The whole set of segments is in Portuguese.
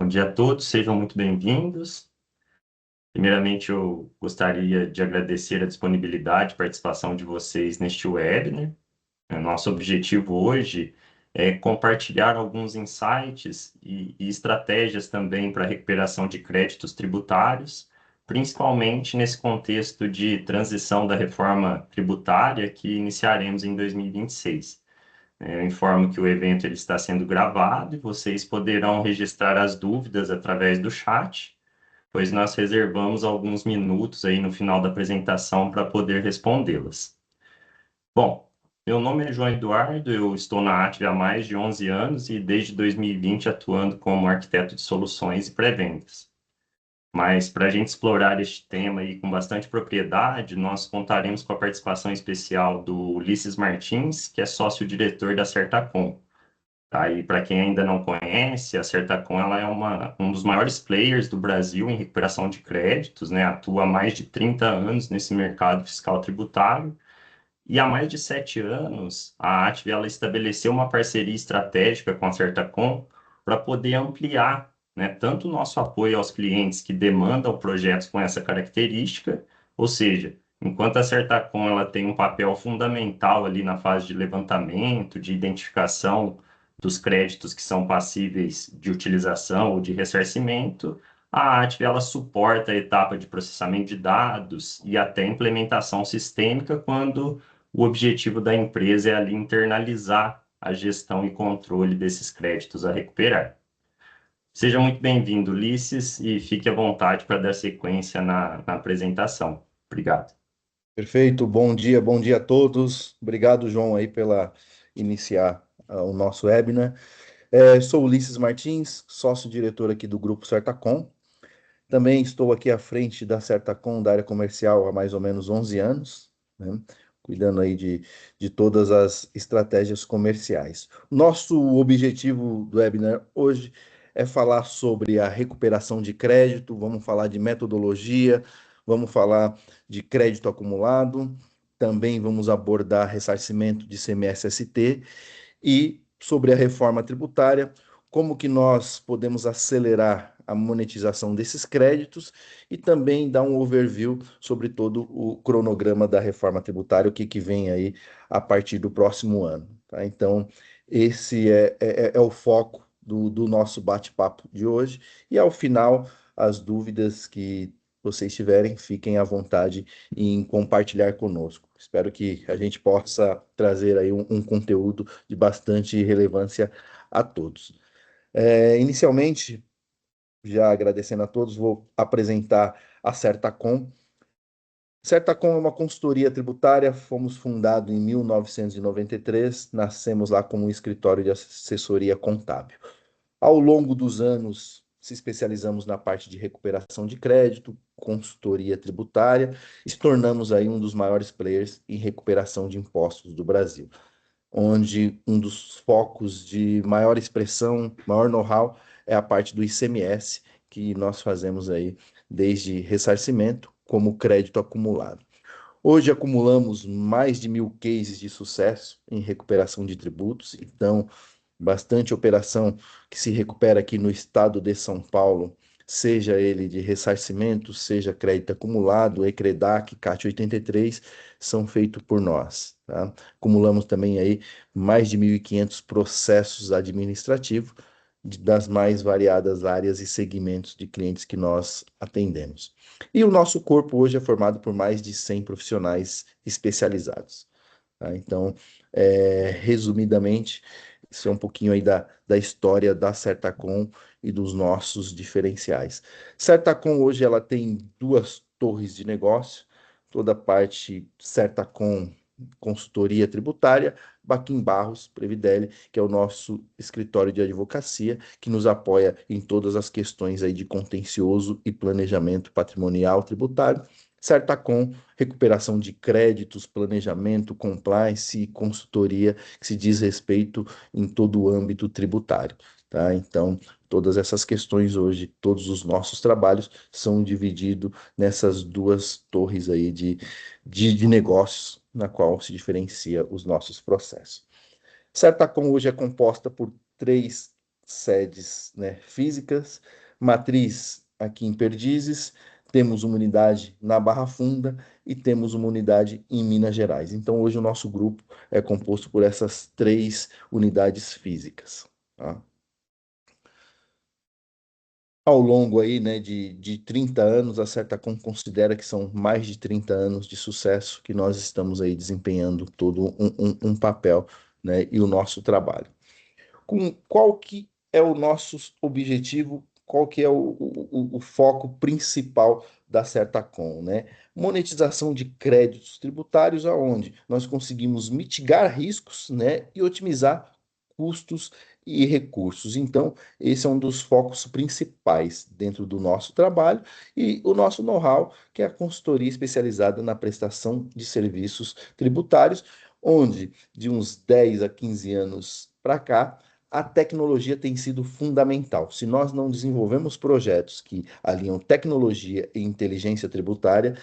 Bom dia a todos, sejam muito bem-vindos. Primeiramente, eu gostaria de agradecer a disponibilidade e participação de vocês neste webinar. Nosso objetivo hoje é compartilhar alguns insights e estratégias também para a recuperação de créditos tributários, principalmente nesse contexto de transição da reforma tributária que iniciaremos em 2026. Eu informo que o evento ele está sendo gravado e vocês poderão registrar as dúvidas através do chat, pois nós reservamos alguns minutos aí no final da apresentação para poder respondê-las. Bom, meu nome é João Eduardo, eu estou na Atria há mais de 11 anos e desde 2020 atuando como arquiteto de soluções e pré-vendas. Mas para a gente explorar este tema aí com bastante propriedade, nós contaremos com a participação especial do Ulisses Martins, que é sócio-diretor da Certacom. Tá? E para quem ainda não conhece, a Certacom ela é um dos maiores players do Brasil em recuperação de créditos, né? Atua há mais de 30 anos nesse mercado fiscal tributário. E há mais de 7 anos, a Atvi ela estabeleceu uma parceria estratégica com a Certacom para poder ampliar, né, tanto o nosso apoio aos clientes que demandam projetos com essa característica, ou seja, enquanto a Certacom ela tem um papel fundamental ali na fase de levantamento, de identificação dos créditos que são passíveis de utilização ou de ressarcimento, a Atvi ela suporta a etapa de processamento de dados e até implementação sistêmica quando o objetivo da empresa é ali internalizar a gestão e controle desses créditos a recuperar. Seja muito bem-vindo, Ulisses, e fique à vontade para dar sequência na apresentação. Obrigado. Perfeito, bom dia a todos. Obrigado, João, aí pela iniciar o nosso webinar. Sou Ulisses Martins, sócio-diretor aqui do Grupo Certacom. Também estou aqui à frente da Certacom, da área comercial, há mais ou menos 11 anos, né? Cuidando aí de todas as estratégias comerciais. Nosso objetivo do webinar hoje é falar sobre a recuperação de crédito, vamos falar de metodologia, vamos falar de crédito acumulado, também vamos abordar ressarcimento de CMS-ST e sobre a reforma tributária, como que nós podemos acelerar a monetização desses créditos e também dar um overview sobre todo o cronograma da reforma tributária, o que vem aí a partir do próximo ano. Tá? Então, esse é o foco do nosso bate-papo de hoje. E ao final, as dúvidas que vocês tiverem, fiquem à vontade em compartilhar conosco. Espero que a gente possa trazer aí um conteúdo de bastante relevância a todos. Inicialmente, já agradecendo a todos, vou apresentar a Certacom. Certacom é uma consultoria tributária, fomos fundados em 1993, nascemos lá como um escritório de assessoria contábil. Ao longo dos anos, se especializamos na parte de recuperação de crédito, consultoria tributária, e se tornamos aí um dos maiores players em recuperação de impostos do Brasil, onde um dos focos de maior expressão, maior know-how, é a parte do ICMS, que nós fazemos aí desde ressarcimento como crédito acumulado. Hoje acumulamos mais de 1.000 cases de sucesso em recuperação de tributos, então bastante operação que se recupera aqui no estado de São Paulo, seja ele de ressarcimento, seja crédito acumulado, ECREDAC, CAT 83, são feitos por nós. Tá? Acumulamos também aí mais de 1.500 processos administrativos das mais variadas áreas e segmentos de clientes que nós atendemos. E o nosso corpo hoje é formado por mais de 100 profissionais especializados. Tá? Então, resumidamente, isso é um pouquinho aí da história da Certacom e dos nossos diferenciais. Certacom hoje ela tem duas torres de negócio, toda a parte Certacom consultoria tributária, Baquim Barros Previdelli, que é o nosso escritório de advocacia, que nos apoia em todas as questões aí de contencioso e planejamento patrimonial tributário. Certacom, recuperação de créditos, planejamento, compliance e consultoria que se diz respeito em todo o âmbito tributário. Tá? Então, todas essas questões hoje, todos os nossos trabalhos são divididos nessas duas torres aí de negócios, na qual se diferencia os nossos processos. Certacom hoje é composta por três sedes, né, físicas, matriz aqui em Perdizes, temos uma unidade na Barra Funda e temos uma unidade em Minas Gerais. Então, hoje o nosso grupo é composto por essas três unidades físicas. Tá? Ao longo aí, né, de 30 anos, a Certacom considera que são mais de 30 anos de sucesso que nós estamos aí desempenhando todo um papel, né, e o nosso trabalho. Qual que é o nosso objetivo, qual que é o foco principal da Certacom, né? Monetização de créditos tributários, aonde nós conseguimos mitigar riscos, né, e otimizar custos e recursos. Então, esse é um dos focos principais dentro do nosso trabalho e o nosso know-how, que é a consultoria especializada na prestação de serviços tributários, onde de uns 10 a 15 anos para cá, a tecnologia tem sido fundamental. Se nós não desenvolvemos projetos que alinham tecnologia e inteligência tributária,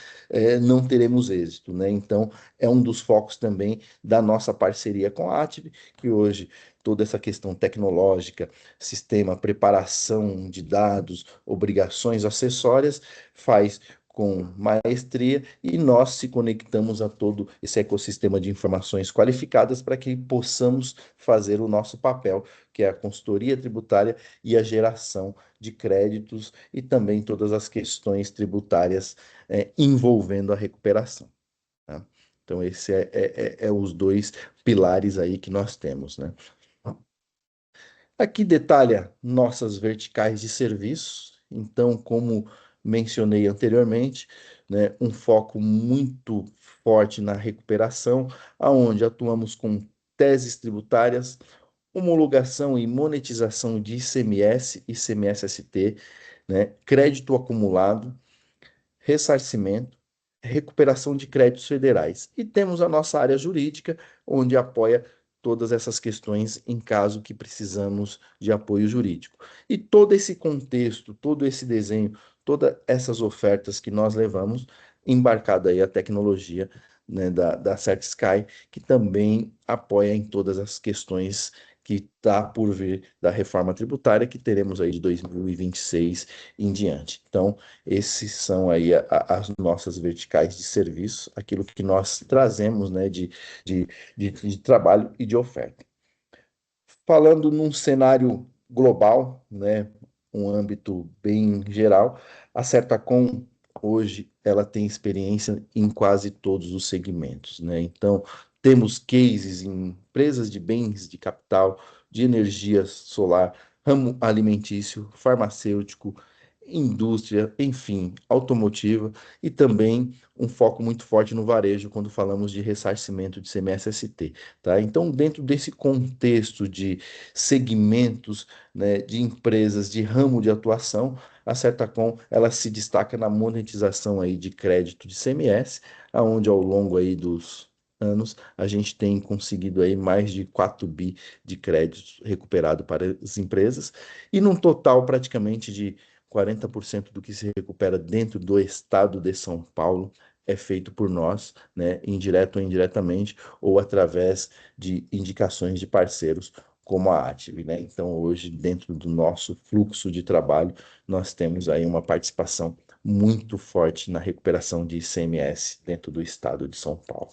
não teremos êxito, né? Então, é um dos focos também da nossa parceria com a Ative, que hoje toda essa questão tecnológica, sistema, preparação de dados, obrigações acessórias, faz com maestria e nós se conectamos a todo esse ecossistema de informações qualificadas para que possamos fazer o nosso papel, que é a consultoria tributária e a geração de créditos e também todas as questões tributárias envolvendo a recuperação. Tá? Então, esse é os dois pilares aí que nós temos, né? Aqui detalha nossas verticais de serviços. Então, como mencionei anteriormente, né, um foco muito forte na recuperação, aonde atuamos com teses tributárias, homologação e monetização de ICMS e ICMS-ST, né, crédito acumulado, ressarcimento, recuperação de créditos federais. E temos a nossa área jurídica, onde apoia todas essas questões em caso que precisamos de apoio jurídico. E todo esse contexto, todo esse desenho, todas essas ofertas que nós levamos, embarcada aí a tecnologia, né, da CertSky, que também apoia em todas as questões que está por vir da reforma tributária, que teremos aí de 2026 em diante. Então, esses são aí as nossas verticais de serviço, aquilo que nós trazemos, né, de, de trabalho e de oferta. Falando num cenário global, né, um âmbito bem geral, a Certacom hoje ela tem experiência em quase todos os segmentos, né? Então, temos cases em empresas de bens de capital, de energia solar, ramo alimentício, farmacêutico, indústria, enfim, automotiva e também um foco muito forte no varejo quando falamos de ressarcimento de CMS-ST, tá? Então, dentro desse contexto de segmentos, né, de empresas de ramo de atuação, a Certacom ela se destaca na monetização aí de crédito de CMS, aonde ao longo aí dos anos a gente tem conseguido aí mais de 4 bi de créditos recuperado para as empresas e num total praticamente de 40% do que se recupera dentro do estado de São Paulo é feito por nós, né, indireto ou indiretamente, ou através de indicações de parceiros como a Ative, né? Então, hoje, dentro do nosso fluxo de trabalho, nós temos aí uma participação muito forte na recuperação de ICMS dentro do estado de São Paulo.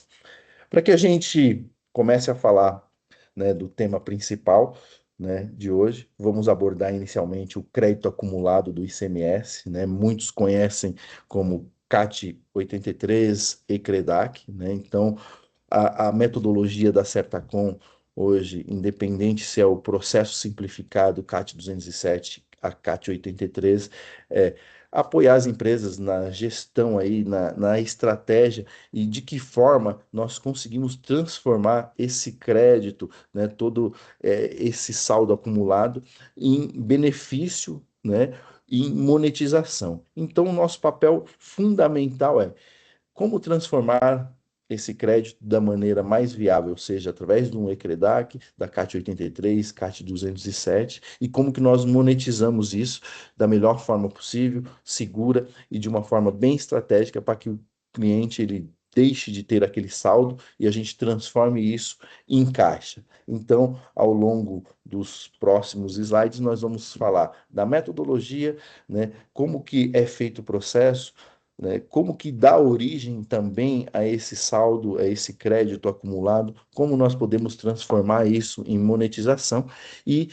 Para que a gente comece a falar, né, do tema principal, né, de hoje, vamos abordar inicialmente o crédito acumulado do ICMS, né? Muitos conhecem como CAT 83 e CREDAC, né? Então, a metodologia da Certacom hoje, independente se é o processo simplificado CAT 207 a CAT 83, é apoiar as empresas na gestão aí, na estratégia e de que forma nós conseguimos transformar esse crédito, né, todo esse saldo acumulado em benefício, né, em monetização. Então, o nosso papel fundamental é como transformar esse crédito da maneira mais viável, seja através de um ECREDAC, da CAT 83, CAT 207, e como que nós monetizamos isso da melhor forma possível, segura e de uma forma bem estratégica para que o cliente ele deixe de ter aquele saldo e a gente transforme isso em caixa. Então, ao longo dos próximos slides, nós vamos falar da metodologia, né, como que é feito o processo, né, como que dá origem também a esse saldo, a esse crédito acumulado, como nós podemos transformar isso em monetização e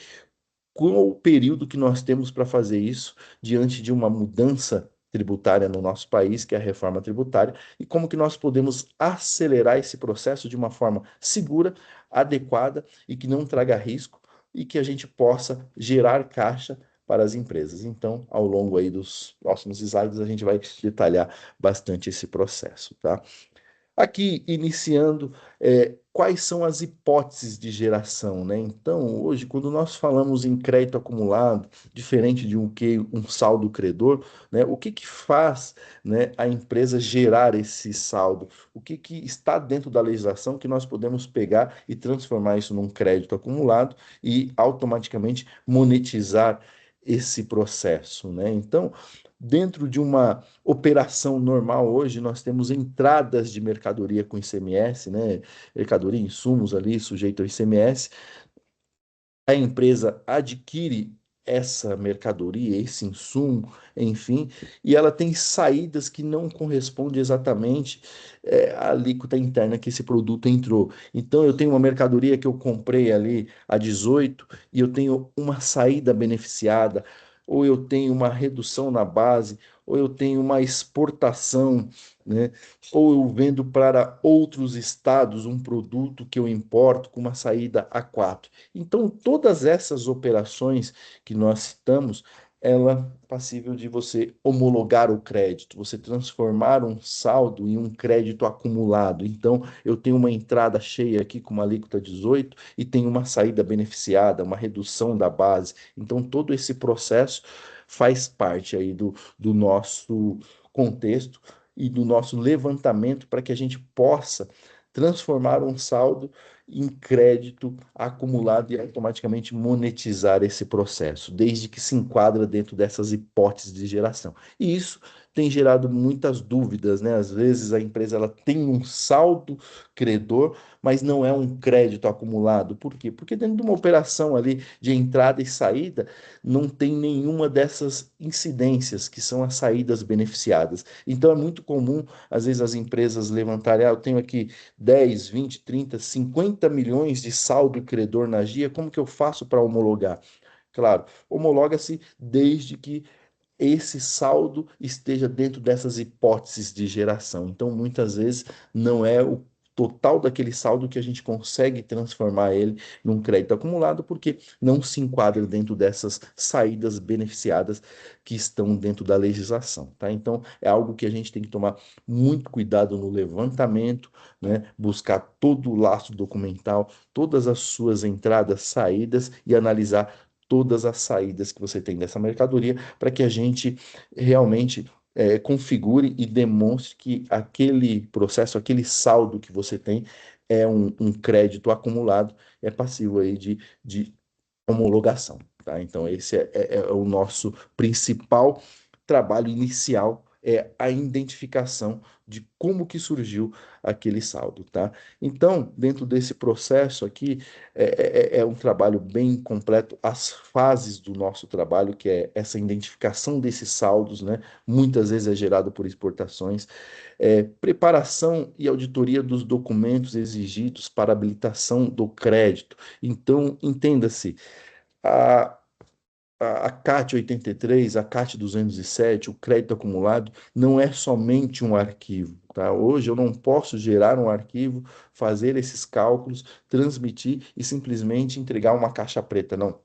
qual o período que nós temos para fazer isso diante de uma mudança tributária no nosso país, que é a reforma tributária, e como que nós podemos acelerar esse processo de uma forma segura, adequada e que não traga risco e que a gente possa gerar caixa para as empresas. Então, ao longo aí dos próximos slides, a gente vai detalhar bastante esse processo, tá? Aqui, iniciando, quais são as hipóteses de geração, né? Então, hoje, quando nós falamos em crédito acumulado, diferente de um saldo credor, né? O que que faz, né, a empresa gerar esse saldo? O que que está dentro da legislação que nós podemos pegar e transformar isso num crédito acumulado e automaticamente monetizar esse processo, né? Então, dentro de uma operação normal hoje, nós temos entradas de mercadoria com ICMS, né? Mercadoria, insumos ali sujeito ao ICMS. A empresa adquire essa mercadoria, esse insumo, enfim, e ela tem saídas que não correspondem exatamente à alíquota interna que esse produto entrou. Então, eu tenho uma mercadoria que eu comprei ali a 18 e eu tenho uma saída beneficiada, ou eu tenho uma redução na base, ou eu tenho uma exportação, né? Ou eu vendo para outros estados um produto que eu importo com uma saída a 4. Então, todas essas operações que nós citamos, ela é passível de você homologar o crédito, você transformar um saldo em um crédito acumulado. Então, eu tenho uma entrada cheia aqui com uma alíquota 18 e tenho uma saída beneficiada, uma redução da base. Então, todo esse processo faz parte aí do nosso contexto e do nosso levantamento para que a gente possa transformar um saldo em crédito acumulado e automaticamente monetizar esse processo, desde que se enquadra dentro dessas hipóteses de geração. E isso tem gerado muitas dúvidas, né? Às vezes a empresa ela tem um saldo credor, mas não é um crédito acumulado. Por quê? Porque dentro de uma operação ali de entrada e saída, não tem nenhuma dessas incidências, que são as saídas beneficiadas. Então é muito comum, às vezes, as empresas levantarem, eu tenho aqui 10, 20, 30, 50 milhões de saldo credor na GIA, como que eu faço para homologar? Claro, homologa-se desde que esse saldo esteja dentro dessas hipóteses de geração. Então, muitas vezes, não é o total daquele saldo que a gente consegue transformar ele num crédito acumulado, porque não se enquadra dentro dessas saídas beneficiadas que estão dentro da legislação, tá? Então, é algo que a gente tem que tomar muito cuidado no levantamento, né? Buscar todo o lastro documental, todas as suas entradas, saídas e analisar todas as saídas que você tem dessa mercadoria para que a gente realmente configure e demonstre que aquele processo, aquele saldo que você tem é um crédito acumulado, é passivo aí de homologação, tá? Então, esse é o nosso principal trabalho inicial, é a identificação de como que surgiu aquele saldo, tá? Então, dentro desse processo aqui, é um trabalho bem completo, as fases do nosso trabalho, que é essa identificação desses saldos, né? Muitas vezes é gerado por exportações, preparação e auditoria dos documentos exigidos para habilitação do crédito. Então, entenda-se, a, a CAT 83, a CAT 207, o crédito acumulado, não é somente um arquivo, tá? Hoje eu não posso gerar um arquivo, fazer esses cálculos, transmitir e simplesmente entregar uma caixa preta, não.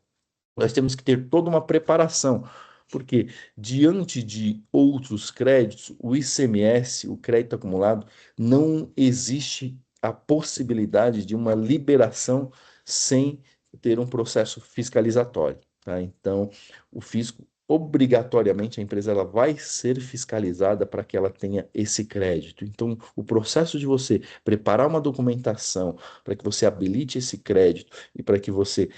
Nós temos que ter toda uma preparação, porque diante de outros créditos, o ICMS, o crédito acumulado, não existe a possibilidade de uma liberação sem ter um processo fiscalizatório, tá? Então, o fisco obrigatoriamente a empresa ela vai ser fiscalizada para que ela tenha esse crédito. Então, o processo de você preparar uma documentação para que você habilite esse crédito e para que você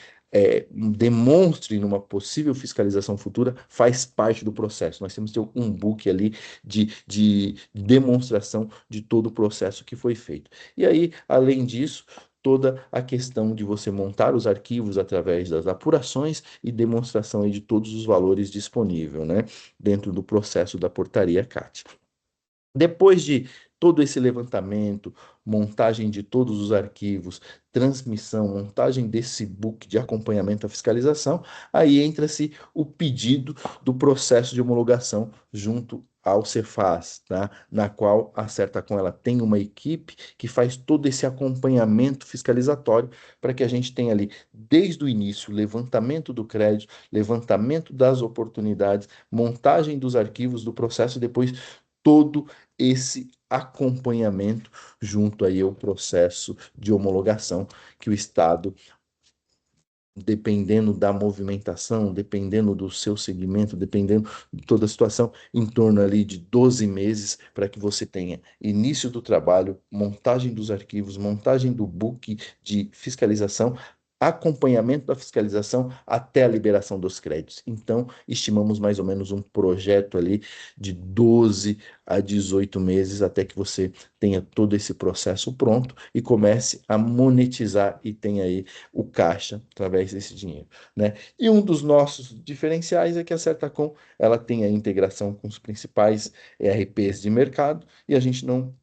demonstre numa possível fiscalização futura, faz parte do processo. Nós temos que ter um book ali de demonstração de todo o processo que foi feito. E aí, além disso, toda a questão de você montar os arquivos através das apurações e demonstração aí de todos os valores disponíveis, né, dentro do processo da portaria CAT. Depois de todo esse levantamento, montagem de todos os arquivos, transmissão, montagem desse book de acompanhamento à fiscalização, aí entra-se o pedido do processo de homologação junto ao Cefaz, tá? Na qual a Certacom ela tem uma equipe que faz todo esse acompanhamento fiscalizatório para que a gente tenha ali, desde o início, levantamento do crédito, levantamento das oportunidades, montagem dos arquivos do processo, e depois todo esse acompanhamento junto aí ao processo de homologação que o Estado, dependendo da movimentação, dependendo do seu segmento, dependendo de toda a situação, em torno ali de 12 meses para que você tenha início do trabalho, montagem dos arquivos, montagem do book de fiscalização, acompanhamento da fiscalização até a liberação dos créditos. Então, estimamos mais ou menos um projeto ali de 12 a 18 meses até que você tenha todo esse processo pronto e comece a monetizar e tenha aí o caixa através desse dinheiro, né? E um dos nossos diferenciais é que a Certacom ela tem a integração com os principais ERPs de mercado e a gente não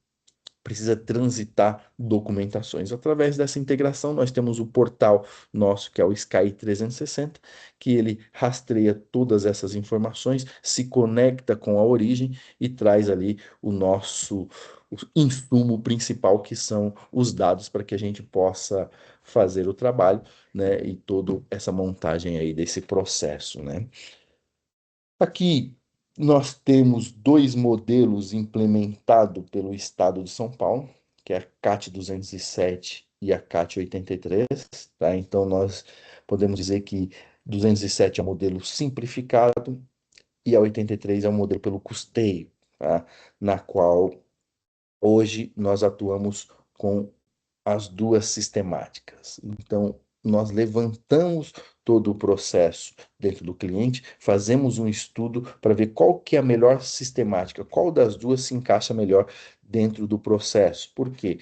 precisa transitar documentações. Através dessa integração, nós temos o portal nosso, que é o Sky 360, que ele rastreia todas essas informações, se conecta com a origem e traz ali o insumo principal, que são os dados para que a gente possa fazer o trabalho, né, e toda essa montagem aí desse processo, né? Aqui nós temos dois modelos implementados pelo Estado de São Paulo, que é a CAT 207 e a CAT 83, tá? Então nós podemos dizer que 207 é o modelo simplificado e a 83 é o modelo pelo custeio, tá? Na qual hoje nós atuamos com as duas sistemáticas. Então, nós levantamos todo o processo dentro do cliente, fazemos um estudo para ver qual que é a melhor sistemática, qual das duas se encaixa melhor dentro do processo. Por quê?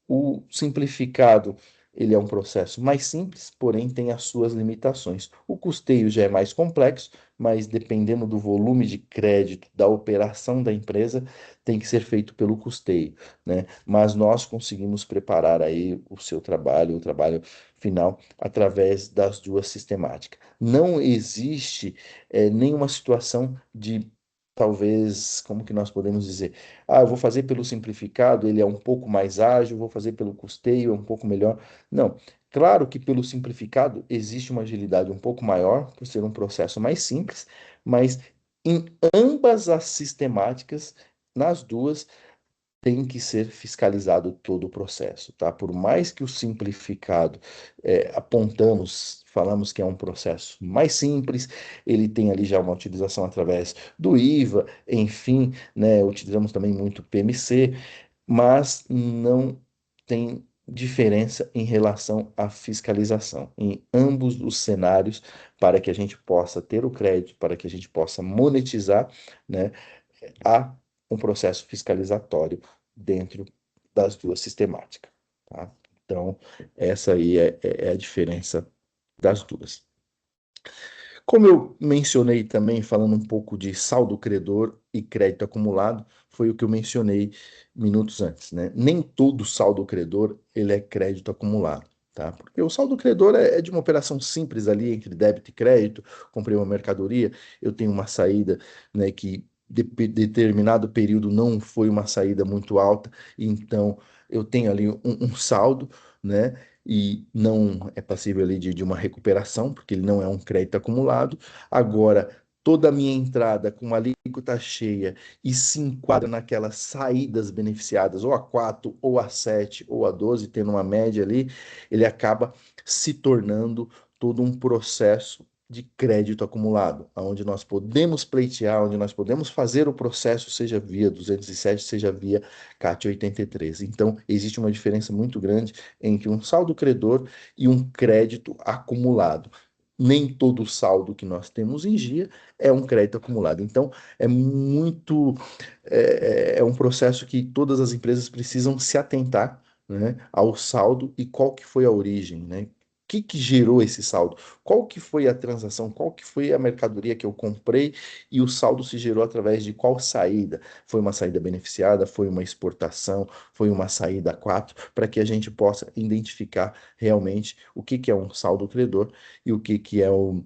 O simplificado, ele é um processo mais simples, porém tem as suas limitações. O custeio já é mais complexo, mas dependendo do volume de crédito, da operação da empresa, tem que ser feito pelo custeio, né? Mas nós conseguimos preparar aí o seu trabalho, o trabalho final, através das duas sistemáticas. Não existe nenhuma situação de, talvez, como que nós podemos dizer? Ah, eu vou fazer pelo simplificado, ele é um pouco mais ágil, vou fazer pelo custeio, é um pouco melhor. Não. Claro que pelo simplificado existe uma agilidade um pouco maior, por ser um processo mais simples, mas em ambas as sistemáticas, nas duas, tem que ser fiscalizado todo o processo, tá? Por mais que o simplificado apontamos, falamos que é um processo mais simples, ele tem ali já uma utilização através do IVA, enfim, né? Utilizamos também muito PMC, mas não tem diferença em relação à fiscalização em ambos os cenários para que a gente possa ter o crédito, para que a gente possa monetizar, né? Há um processo fiscalizatório dentro das duas sistemáticas, tá? Então, essa aí é a diferença das duas. Como eu mencionei também, falando um pouco de saldo credor e crédito acumulado, foi o que eu mencionei minutos antes, né? Nem todo saldo credor ele é crédito acumulado, tá? Porque o saldo credor é de uma operação simples ali entre débito e crédito. Comprei uma mercadoria, eu tenho uma saída, né, que determinado período não foi uma saída muito alta, então eu tenho ali um saldo, né? E não é passível ali de uma recuperação, porque ele não é um crédito acumulado. Agora, toda a minha entrada com uma alíquota cheia e se enquadra naquelas saídas beneficiadas, ou a 4 ou a 7 ou a 12 tendo uma média ali, ele acaba se tornando todo um processo de crédito acumulado, onde nós podemos pleitear, onde nós podemos fazer o processo, seja via 207, seja via CAT 83. Então, existe uma diferença muito grande entre um saldo credor e um crédito acumulado. Nem todo saldo que nós temos em dia é um crédito acumulado. Então, é muito, é um processo que todas as empresas precisam se atentar, né, ao saldo e qual que foi a origem, né? O que que gerou esse saldo? Qual que foi a transação? Qual que foi a mercadoria que eu comprei e o saldo se gerou através de qual saída? Foi uma saída beneficiada? Foi uma exportação? Foi uma saída a quatro? Para que a gente possa identificar realmente o que que é um saldo credor e o que que é um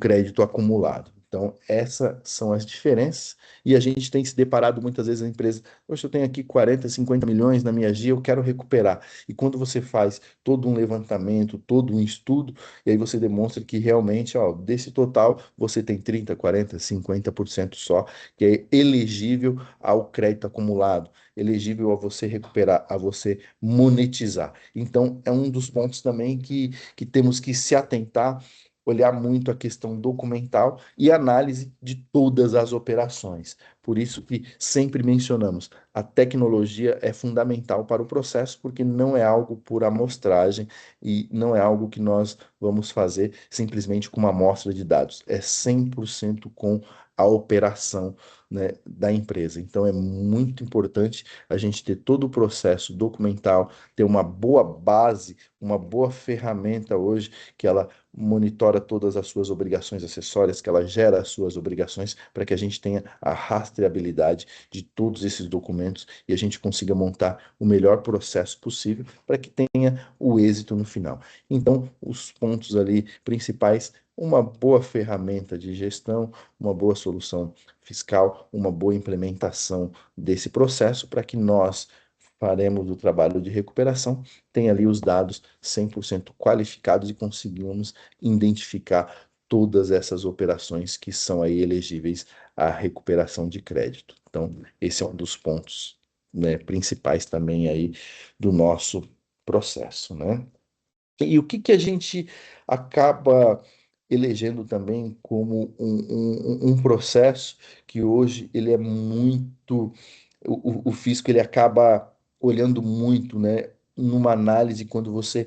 crédito acumulado. Então, essas são as diferenças, e a gente tem se deparado muitas vezes na empresa, poxa, eu tenho aqui 40, 50 milhões na minha GIA, eu quero recuperar. E quando você faz todo um levantamento, todo um estudo, e aí você demonstra que realmente, ó, desse total, você tem 30, 40, 50% só, que é elegível ao crédito acumulado, elegível a você recuperar, a você monetizar. Então, é um dos pontos também que temos que se atentar, olhar muito a questão documental e análise de todas as operações. Por isso que sempre mencionamos, a tecnologia é fundamental para o processo, porque não é algo por amostragem e não é algo que nós vamos fazer simplesmente com uma amostra de dados. É 100% com a operação, né, da empresa. Então é muito importante a gente ter todo o processo documental, ter uma boa base, uma boa ferramenta hoje que ela monitora todas as suas obrigações acessórias, que ela gera as suas obrigações, para que a gente tenha a rastreabilidade de todos esses documentos e a gente consiga montar o melhor processo possível para que tenha o êxito no final. Então, os pontos ali principais, uma boa ferramenta de gestão, uma boa solução fiscal, uma boa implementação desse processo para que nós faremos o trabalho de recuperação, tem ali os dados 100% qualificados e conseguimos identificar todas essas operações que são aí elegíveis à recuperação de crédito. Então, esse é um dos pontos, né, principais também aí do nosso processo, né? E o que que a gente acaba elegendo também como um processo que hoje ele é muito, o fisco ele acaba olhando muito, né, numa análise quando você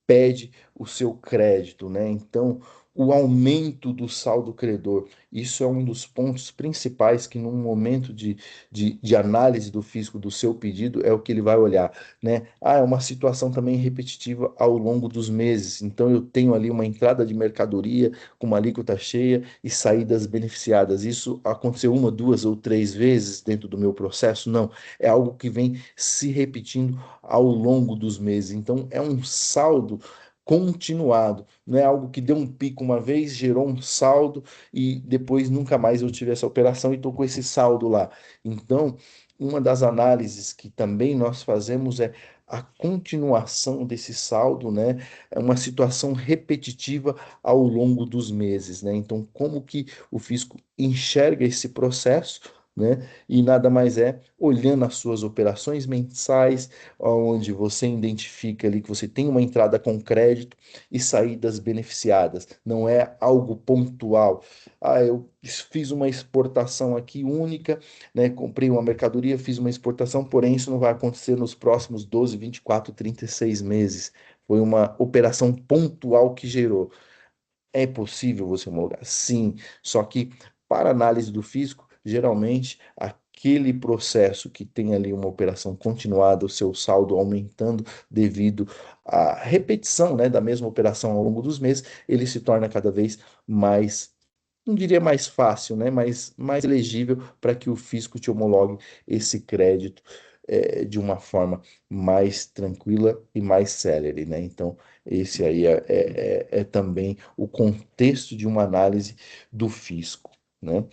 pede o seu crédito, né? Então, o aumento do saldo credor, isso é um dos pontos principais que num momento de análise do fisco do seu pedido é o que ele vai olhar, né? Ah, é uma situação também repetitiva ao longo dos meses. Então, eu tenho ali uma entrada de mercadoria com uma alíquota cheia e saídas beneficiadas. Isso aconteceu uma, duas ou três vezes dentro do meu processo? Não. É algo que vem se repetindo ao longo dos meses. Então, é um saldo continuado, não é algo que deu um pico uma vez, gerou um saldo e depois nunca mais eu tive essa operação e estou com esse saldo lá. Então, uma das análises que também nós fazemos é a continuação desse saldo, né? É uma situação repetitiva ao longo dos meses, né? Então, como que o fisco enxerga esse processo, né? E nada mais é olhando as suas operações mensais, onde você identifica ali que você tem uma entrada com crédito e saídas beneficiadas. Não é algo pontual. Ah, eu fiz uma exportação aqui única, né? Comprei uma mercadoria, fiz uma exportação, porém isso não vai acontecer nos próximos 12, 24, 36 meses. Foi uma operação pontual que gerou. É possível você homologar? Sim, só que para análise do fisco, geralmente aquele processo que tem ali uma operação continuada, o seu saldo aumentando devido à repetição, né, da mesma operação ao longo dos meses, ele se torna cada vez mais, não diria mais fácil, né, mas mais elegível para que o fisco te homologue esse crédito de uma forma mais tranquila e mais célere, né? Então, esse aí é também o contexto de uma análise do fisco, né?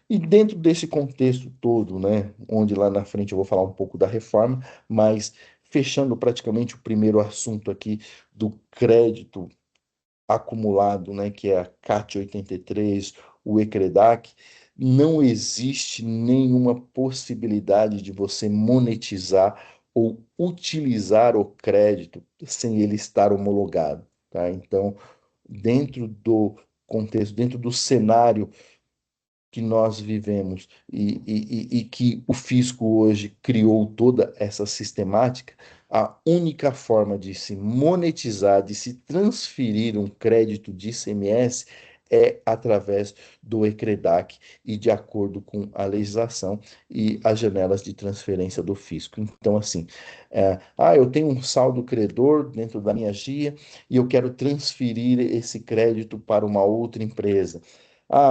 E dentro desse contexto todo, né, onde lá na frente eu vou falar um pouco da reforma, mas fechando praticamente o primeiro assunto aqui do crédito acumulado, né, que é a CAT 83, o ECREDAC, não existe nenhuma possibilidade de você monetizar ou utilizar o crédito sem ele estar homologado, tá? Então, dentro do contexto, dentro do cenário que nós vivemos e que o fisco hoje criou toda essa sistemática, a única forma de se monetizar, de se transferir um crédito de ICMS é através do ECREDAC e de acordo com a legislação e as janelas de transferência do fisco. Então, assim, eu tenho um saldo credor dentro da minha GIA e eu quero transferir esse crédito para uma outra empresa.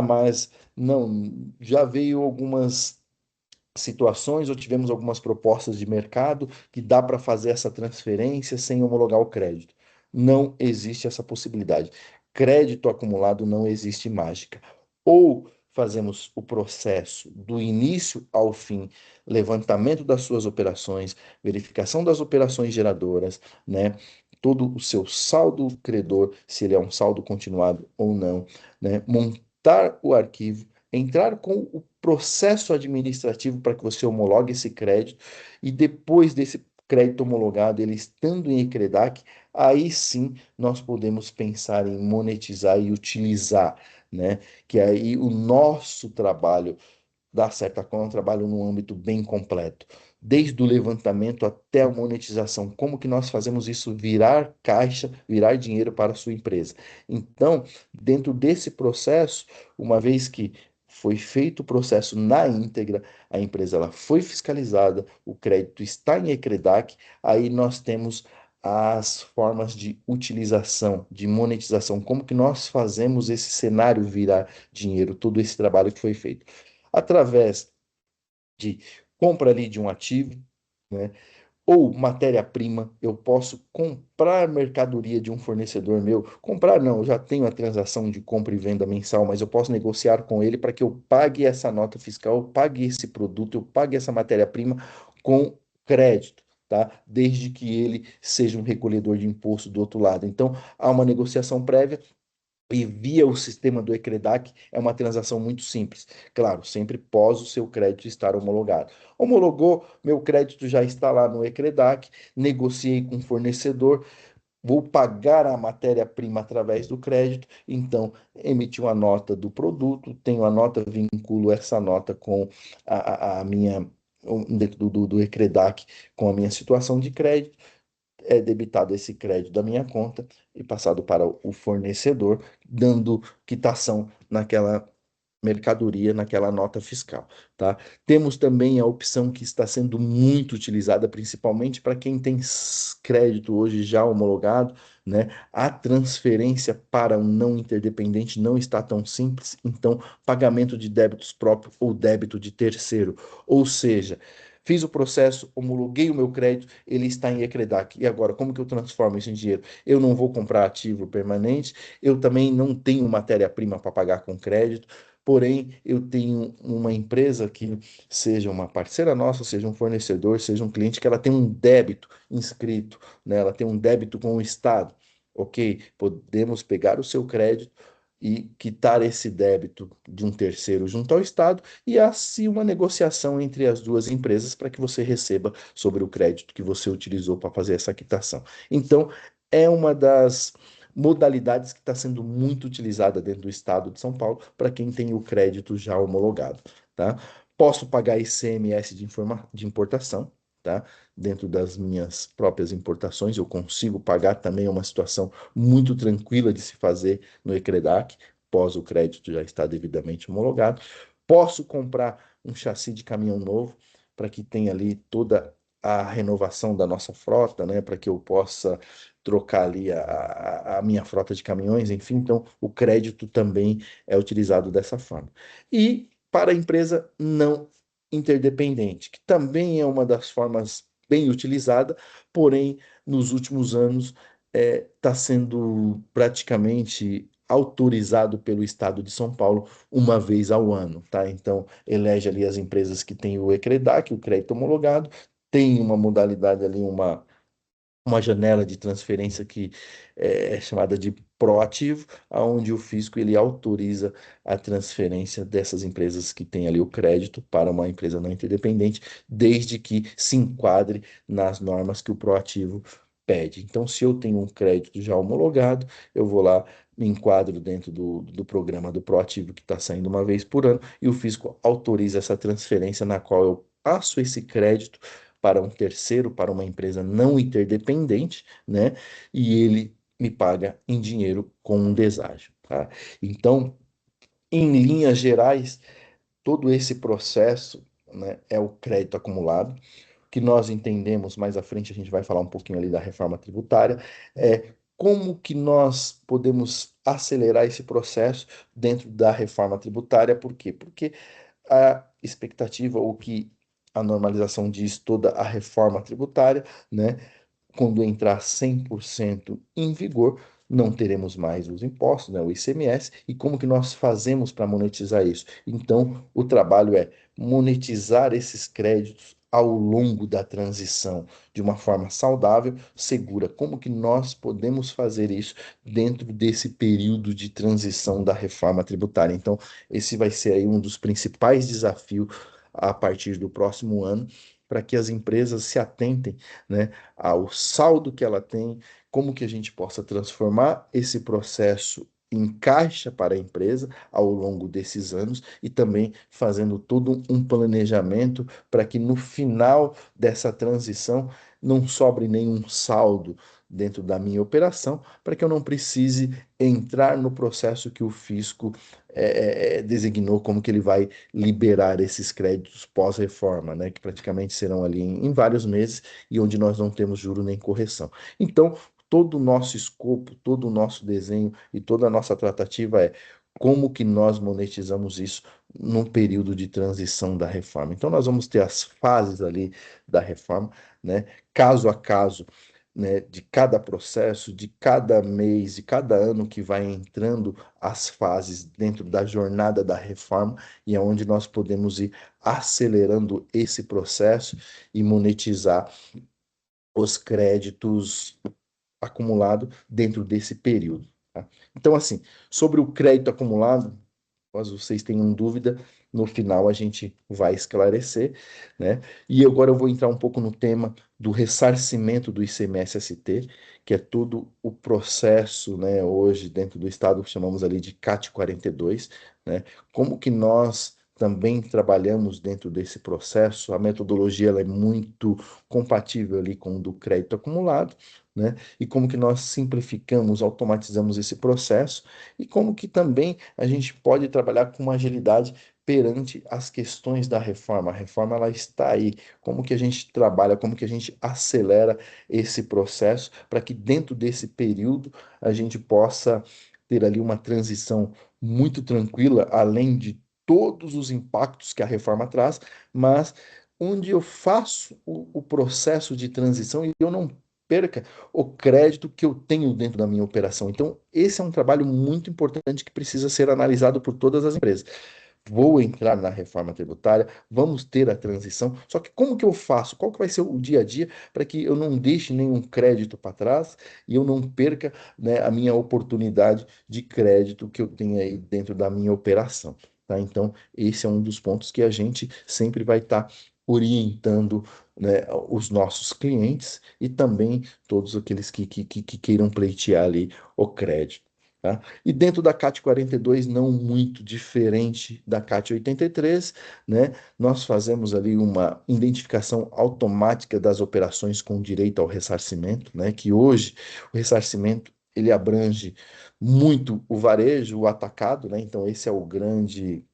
Mas não, já veio algumas situações ou tivemos algumas propostas de mercado que dá para fazer essa transferência sem homologar o crédito. Não existe essa possibilidade. Crédito acumulado não existe mágica. Ou fazemos o processo do início ao fim, levantamento das suas operações, verificação das operações geradoras, né? Todo o seu saldo credor, se ele é um saldo continuado ou não, né? Montar o arquivo, entrar com o processo administrativo para que você homologue esse crédito e depois desse crédito homologado, ele estando em ECREDAC, aí sim nós podemos pensar em monetizar e utilizar, né? Que aí o nosso trabalho da Certacom é um trabalho num âmbito bem completo. Desde o levantamento até a monetização, como que nós fazemos isso virar caixa, virar dinheiro para a sua empresa. Então, dentro desse processo, uma vez que foi feito o processo na íntegra, a empresa ela foi fiscalizada, o crédito está em ECREDAC, aí nós temos as formas de utilização, de monetização, como que nós fazemos esse cenário virar dinheiro, todo esse trabalho que foi feito através de compra ali de um ativo, né? Ou matéria-prima, eu posso comprar mercadoria de um fornecedor meu. Comprar não, eu já tenho a transação de compra e venda mensal, mas eu posso negociar com ele para que eu pague essa nota fiscal, eu pague esse produto, eu pague essa matéria-prima com crédito, tá? Desde que ele seja um recolhedor de imposto do outro lado. Então, há uma negociação prévia e via o sistema do ECREDAC é uma transação muito simples. Claro, sempre pós o seu crédito estar homologado. Homologou, meu crédito já está lá no ECREDAC, negociei com o fornecedor, vou pagar a matéria-prima através do crédito, então emiti uma nota do produto, tenho a nota, vinculo essa nota com a minha, dentro do ECREDAC, com a minha situação de crédito, é debitado esse crédito da minha conta e passado para o fornecedor, dando quitação naquela mercadoria, naquela nota fiscal, tá? Temos também a opção que está sendo muito utilizada, principalmente para quem tem crédito hoje já homologado, né? A transferência para um não interdependente não está tão simples, então pagamento de débitos próprios ou débito de terceiro, ou seja, fiz o processo, homologuei o meu crédito, ele está em ECREDAC. E agora, como que eu transformo isso em dinheiro? Eu não vou comprar ativo permanente, eu também não tenho matéria-prima para pagar com crédito, porém, eu tenho uma empresa que seja uma parceira nossa, seja um fornecedor, seja um cliente, que ela tem um débito inscrito, né? Ela tem um débito com o Estado. Ok, podemos pegar o seu crédito e quitar esse débito de um terceiro junto ao Estado e assim uma negociação entre as duas empresas para que você receba sobre o crédito que você utilizou para fazer essa quitação. Então, é uma das modalidades que está sendo muito utilizada dentro do Estado de São Paulo para quem tem o crédito já homologado, tá? Posso pagar ICMS de importação, tá? Dentro das minhas próprias importações, eu consigo pagar também, é uma situação muito tranquila de se fazer no ECREDAC, pós o crédito já está devidamente homologado. Posso comprar um chassi de caminhão novo para que tenha ali toda a renovação da nossa frota, né, para que eu possa trocar ali a minha frota de caminhões, enfim, então o crédito também é utilizado dessa forma. E para a empresa não interdependente, que também é uma das formas bem utilizada, porém, nos últimos anos está sendo praticamente autorizado pelo Estado de São Paulo uma vez ao ano, tá? Então, elege ali as empresas que têm o ECREDAC, o crédito homologado, tem uma modalidade ali, uma janela de transferência que é chamada de proativo, aonde o fisco ele autoriza a transferência dessas empresas que têm ali o crédito para uma empresa não interdependente, desde que se enquadre nas normas que o proativo pede. Então, se eu tenho um crédito já homologado, eu vou lá, me enquadro dentro do programa do Proativo que está saindo uma vez por ano, e o fisco autoriza essa transferência na qual eu passo esse crédito para um terceiro, para uma empresa não interdependente, né? E ele me paga em dinheiro com um deságio, tá? Então, em linhas gerais, todo esse processo, né, é o crédito acumulado que nós entendemos, mais à frente a gente vai falar um pouquinho ali da reforma tributária, é como que nós podemos acelerar esse processo dentro da reforma tributária. Por quê? Porque a expectativa, ou que a normalização diz, toda a reforma tributária, né, quando entrar 100% em vigor, não teremos mais os impostos, né, o ICMS, e como que nós fazemos para monetizar isso? Então, o trabalho é monetizar esses créditos ao longo da transição de uma forma saudável, segura. Como que nós podemos fazer isso dentro desse período de transição da reforma tributária? Então, esse vai ser aí um dos principais desafios a partir do próximo ano, para que as empresas se atentem, né, ao saldo que ela tem, como que a gente possa transformar esse processo em caixa para a empresa ao longo desses anos, e também fazendo todo um planejamento para que no final dessa transição não sobre nenhum saldo dentro da minha operação, para que eu não precise entrar no processo que o fisco designou, como que ele vai liberar esses créditos pós-reforma, né, que praticamente serão ali em vários meses, e onde nós não temos juro nem correção. Então, todo o nosso escopo, todo o nosso desenho e toda a nossa tratativa é como que nós monetizamos isso num período de transição da reforma. Então, nós vamos ter as fases ali da reforma, né, caso a caso, né, de cada processo, de cada mês, de cada ano que vai entrando as fases dentro da jornada da reforma, e é onde nós podemos ir acelerando esse processo e monetizar os créditos acumulados dentro desse período, tá? Então, assim, sobre o crédito acumulado, caso vocês tenham dúvida, no final a gente vai esclarecer, né? E agora eu vou entrar um pouco no tema do ressarcimento do ICMS-ST, que é todo o processo, né, hoje dentro do estado que chamamos ali de CAT 42, né? Como que nós também trabalhamos dentro desse processo. A metodologia ela é muito compatível ali com o do crédito acumulado, né? E como que nós simplificamos, automatizamos esse processo, e como que também a gente pode trabalhar com uma agilidade perante as questões da reforma. A reforma ela está aí. Como que a gente trabalha, como que a gente acelera esse processo para que dentro desse período a gente possa ter ali uma transição muito tranquila, além de todos os impactos que a reforma traz, mas onde eu faço o processo de transição e eu não perca o crédito que eu tenho dentro da minha operação. Então, esse é um trabalho muito importante que precisa ser analisado por todas as empresas. Vou entrar na reforma tributária, vamos ter a transição, só que como que eu faço? Qual que vai ser o dia a dia para que eu não deixe nenhum crédito para trás e eu não perca, né, a minha oportunidade de crédito que eu tenho aí dentro da minha operação, tá? Então, esse é um dos pontos que a gente sempre vai estar orientando, né, os nossos clientes e também todos aqueles que queiram pleitear ali o crédito, tá? E dentro da CAT 42, não muito diferente da CAT 83, né? Nós fazemos ali uma identificação automática das operações com direito ao ressarcimento, né? Que hoje o ressarcimento ele abrange muito o varejo, o atacado, né? Então esse é o grande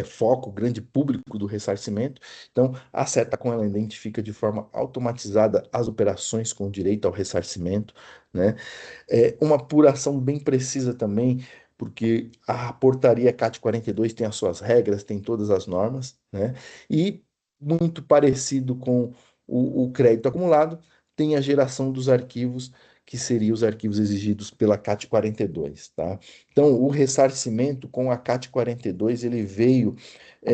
foco, grande público do ressarcimento. Então, a Cetacom ela identifica de forma automatizada as operações com direito ao ressarcimento, né? Uma apuração bem precisa também, porque a portaria CAT 42 tem as suas regras, tem todas as normas, né? E muito parecido com o crédito acumulado, tem a geração dos arquivos, que seriam os arquivos exigidos pela CAT 42, tá? Então, o ressarcimento com a CAT 42, ele veio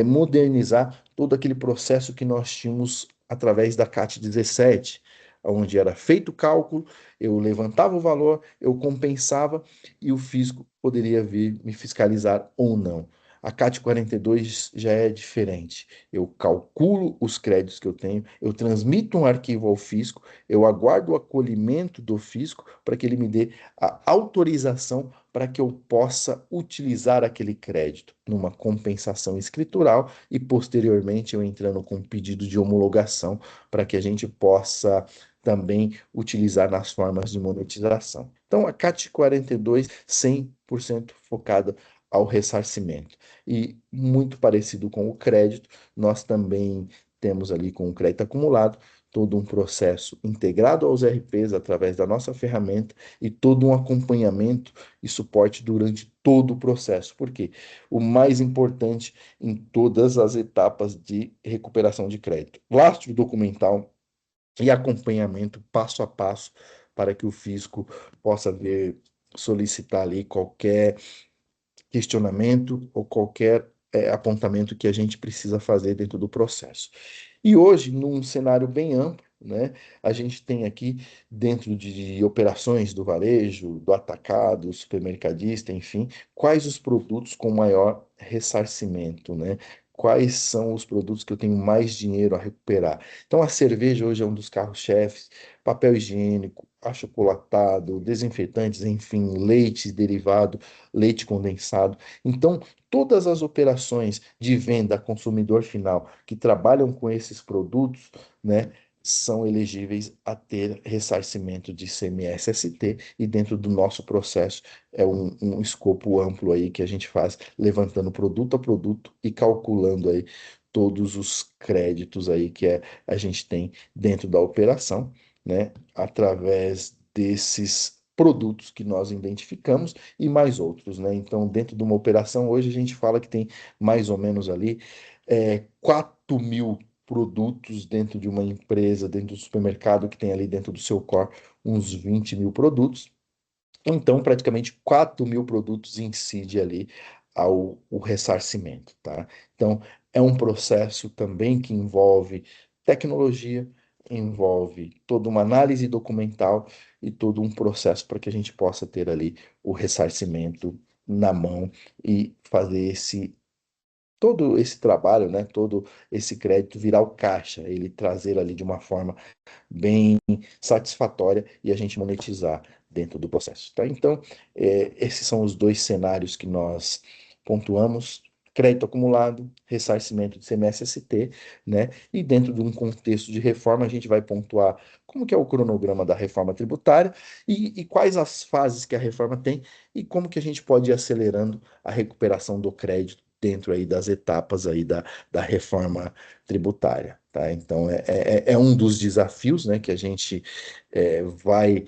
modernizar todo aquele processo que nós tínhamos através da CAT 17, onde era feito o cálculo, eu levantava o valor, eu compensava e o fisco poderia vir me fiscalizar ou não. A CAT 42 já é diferente. Eu calculo os créditos que eu tenho, eu transmito um arquivo ao fisco, eu aguardo o acolhimento do fisco para que ele me dê a autorização para que eu possa utilizar aquele crédito numa compensação escritural e posteriormente eu entrando com um pedido de homologação para que a gente possa também utilizar nas formas de monetização. Então, a CAT 42, 100% focada ao ressarcimento. E muito parecido com o crédito, nós também temos ali com o crédito acumulado todo um processo integrado aos RPs através da nossa ferramenta e todo um acompanhamento e suporte durante todo o processo. Porque o mais importante em todas as etapas de recuperação de crédito, lastro documental e acompanhamento passo a passo para que o fisco possa ver, solicitar ali qualquer questionamento ou qualquer apontamento que a gente precisa fazer dentro do processo. E hoje, num cenário bem amplo, né, a gente tem aqui, dentro de operações do varejo, do atacado, supermercadista, enfim, quais os produtos com maior ressarcimento, né? Quais são os produtos que eu tenho mais dinheiro a recuperar? Então, a cerveja hoje é um dos carros-chefes, papel higiênico, achocolatado, desinfetantes, enfim, leite derivado, leite condensado. Então, todas as operações de venda a consumidor final que trabalham com esses produtos, né, são elegíveis a ter ressarcimento de ICMS-ST e dentro do nosso processo é um escopo amplo aí que a gente faz, levantando produto a produto e calculando aí todos os créditos aí que a gente tem dentro da operação, né, através desses produtos que nós identificamos e mais outros, né? Então, dentro de uma operação, hoje a gente fala que tem mais ou menos ali 4.000 produtos dentro de uma empresa, dentro do supermercado, que tem ali dentro do seu core uns 20.000 produtos. Então, praticamente 4.000 produtos incide ali ao o ressarcimento, tá? Então, é um processo também que envolve tecnologia, envolve toda uma análise documental e todo um processo para que a gente possa ter ali o ressarcimento na mão e fazer todo esse trabalho, né, todo esse crédito virar o caixa, ele trazer ali de uma forma bem satisfatória e a gente monetizar dentro do processo, tá? Então, esses são os dois cenários que nós pontuamos. Crédito acumulado, ressarcimento de CMS-ST, né? E dentro de um contexto de reforma, a gente vai pontuar como que é o cronograma da reforma tributária e quais as fases que a reforma tem e como que a gente pode ir acelerando a recuperação do crédito dentro aí das etapas aí da reforma tributária, tá? Então, é um dos desafios, né, que a gente vai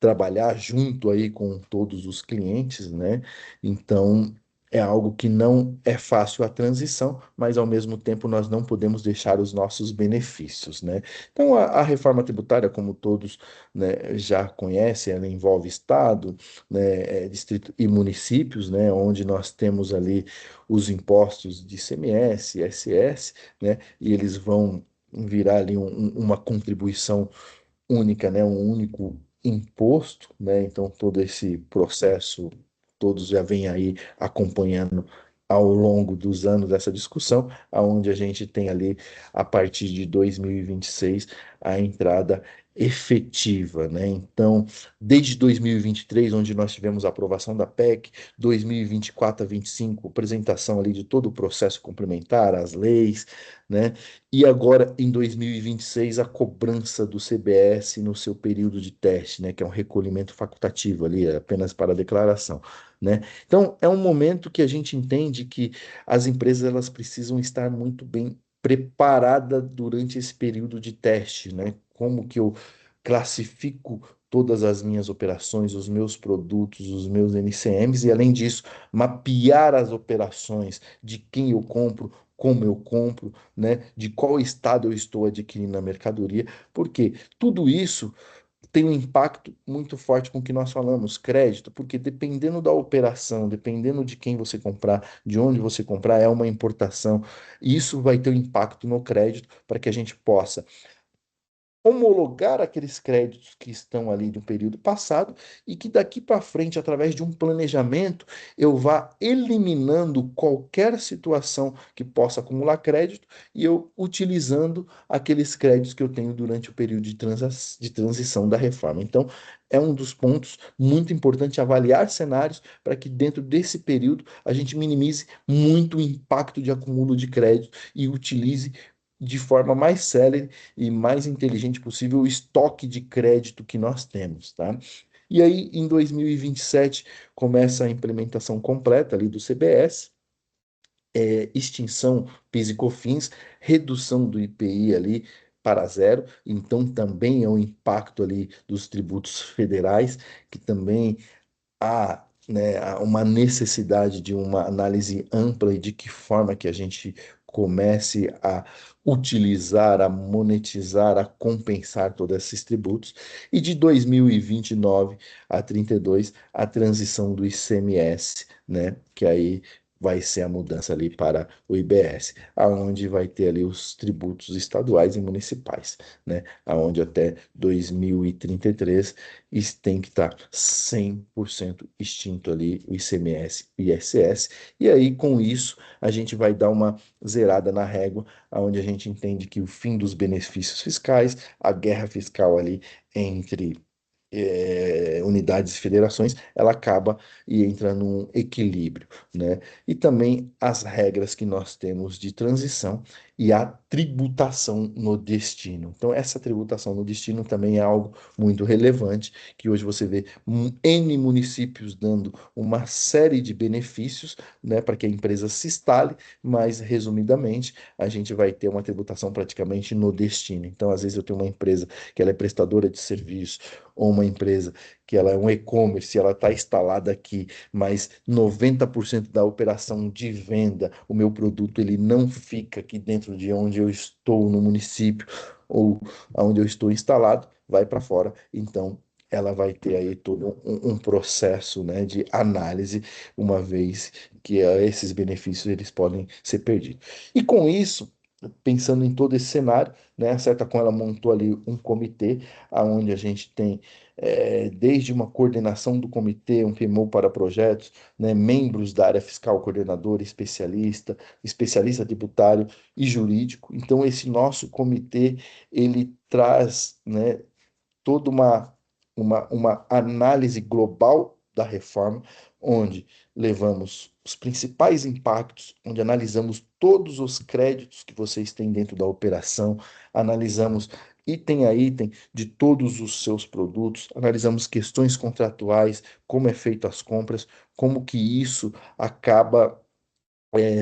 trabalhar junto aí com todos os clientes, né? Então, é algo que não é fácil a transição, mas ao mesmo tempo nós não podemos deixar os nossos benefícios, né? Então, a reforma tributária, como todos, né, já conhecem, ela envolve Estado, né, distrito e municípios, né, onde nós temos ali os impostos de ICMS, ISS, né, e eles vão virar ali uma contribuição única, né, um único imposto, né? Então todo esse processo, todos já vêm aí acompanhando ao longo dos anos dessa discussão, aonde a gente tem ali a partir de 2026 a entrada efetiva, né? Então, desde 2023, onde nós tivemos a aprovação da PEC, 2024 a 25, apresentação ali de todo o processo complementar, as leis, né? E agora, em 2026, a cobrança do CBS no seu período de teste, né, que é um recolhimento facultativo ali, apenas para declaração, né? Então, é um momento que a gente entende que as empresas elas precisam estar muito bem preparadas durante esse período de teste, né? Como que eu classifico todas as minhas operações, os meus produtos, os meus NCMs e, além disso, mapear as operações de quem eu compro, como eu compro, né, de qual estado eu estou adquirindo a mercadoria, porque tudo isso tem um impacto muito forte com o que nós falamos, crédito, porque dependendo da operação, dependendo de quem você comprar, de onde você comprar, é uma importação, e isso vai ter um impacto no crédito para que a gente possa homologar aqueles créditos que estão ali no período passado e que daqui para frente, através de um planejamento, eu vá eliminando qualquer situação que possa acumular crédito e eu utilizando aqueles créditos que eu tenho durante o período de transição da reforma. Então, é um dos pontos muito importante avaliar cenários para que dentro desse período a gente minimize muito o impacto de acúmulo de crédito e utilize de forma mais célere e mais inteligente possível o estoque de crédito que nós temos, tá? E aí, em 2027, começa a implementação completa ali do CBS, extinção PIS e COFINS, redução do IPI ali para zero, então também é um impacto ali dos tributos federais, que também há, né, há uma necessidade de uma análise ampla e de que forma que a gente comece a utilizar, a monetizar, a compensar todos esses tributos. E de 2029 a 32, a transição do ICMS, né, que aí vai ser a mudança ali para o IBS, aonde vai ter ali os tributos estaduais e municipais, né, aonde até 2033 isso tem que estar 100% extinto ali o ICMS e ISS. E aí, com isso, a gente vai dar uma zerada na régua, onde a gente entende que o fim dos benefícios fiscais, a guerra fiscal ali entre unidades e federações, ela acaba e entra num equilíbrio, né? E também as regras que nós temos de transição e a tributação no destino. Então, essa tributação no destino também é algo muito relevante, que hoje você vê N municípios dando uma série de benefícios, né, para que a empresa se instale, mas, resumidamente, a gente vai ter uma tributação praticamente no destino. Então, às vezes eu tenho uma empresa que ela é prestadora de serviço, ou uma empresa que ela é um e-commerce, ela está instalada aqui, mas 90% da operação de venda, o meu produto ele não fica aqui dentro de onde eu estou no município ou onde eu estou instalado, vai para fora. Então, ela vai ter aí todo um processo, né, de análise, uma vez que esses benefícios eles podem ser perdidos. E com isso, pensando em todo esse cenário, né, a Certacom ela montou ali um comitê, aonde a gente tem desde uma coordenação do comitê, um PMO para projetos, né, membros da área fiscal, coordenador, especialista, especialista tributário e jurídico. Então, esse nosso comitê, ele traz, né, toda uma análise global da reforma, onde levamos os principais impactos, onde analisamos todos os créditos que vocês têm dentro da operação, analisamos item a item de todos os seus produtos, analisamos questões contratuais, como é feito as compras, como que isso acaba